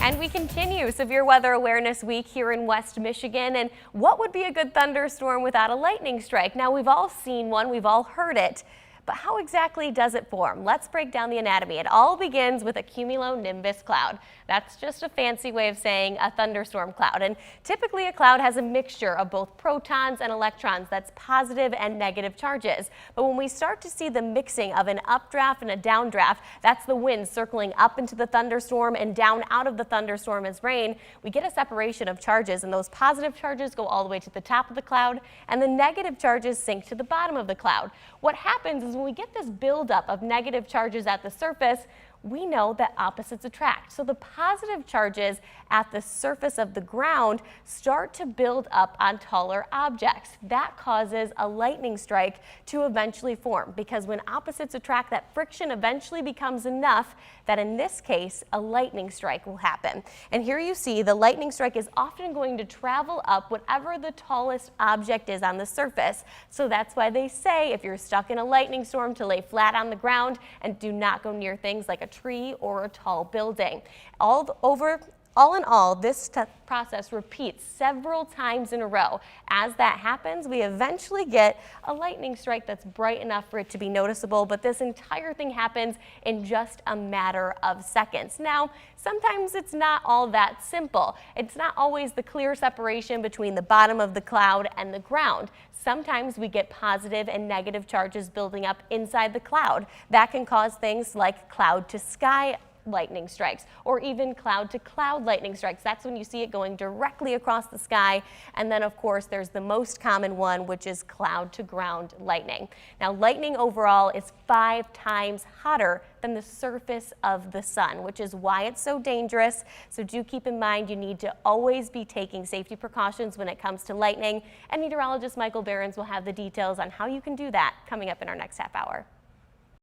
And we continue Severe Weather Awareness Week here in West Michigan. And what would be a good thunderstorm without a lightning strike? Now, we've all seen one, we've all heard it. But how exactly does it form? Let's break down the anatomy. It all begins with a cumulonimbus cloud. That's just a fancy way of saying a thunderstorm cloud. And typically a cloud has a mixture of both protons and electrons. That's positive and negative charges. But when we start to see the mixing of an updraft and a downdraft, that's the wind circling up into the thunderstorm and down out of the thunderstorm as rain, we get a separation of charges, and those positive charges go all the way to the top of the cloud and the negative charges sink to the bottom of the cloud. What happens is when we get this buildup of negative charges at the surface, we know that opposites attract. So the positive charges at the surface of the ground start to build up on taller objects. That causes a lightning strike to eventually form, because when opposites attract, that friction eventually becomes enough that in this case, a lightning strike will happen. And here you see the lightning strike is often going to travel up whatever the tallest object is on the surface. So that's why they say if you're stuck in a lightning storm to lay flat on the ground and do not go near things like a tree or a tall building. All in all, this process repeats several times in a row. As that happens, we eventually get a lightning strike that's bright enough for it to be noticeable, but this entire thing happens in just a matter of seconds. Now, sometimes it's not all that simple. It's not always the clear separation between the bottom of the cloud and the ground. Sometimes we get positive and negative charges building up inside the cloud. That can cause things like cloud to sky lightning strikes, or even cloud to cloud lightning strikes. That's when you see it going directly across the sky. And then of course there's the most common one, which is cloud to ground lightning. Now, lightning overall is 5 times hotter than the surface of the sun, which is why it's so dangerous. So do keep in mind you need to always be taking safety precautions when it comes to lightning. And meteorologist Michael Behrens will have the details on how you can do that coming up in our next half hour.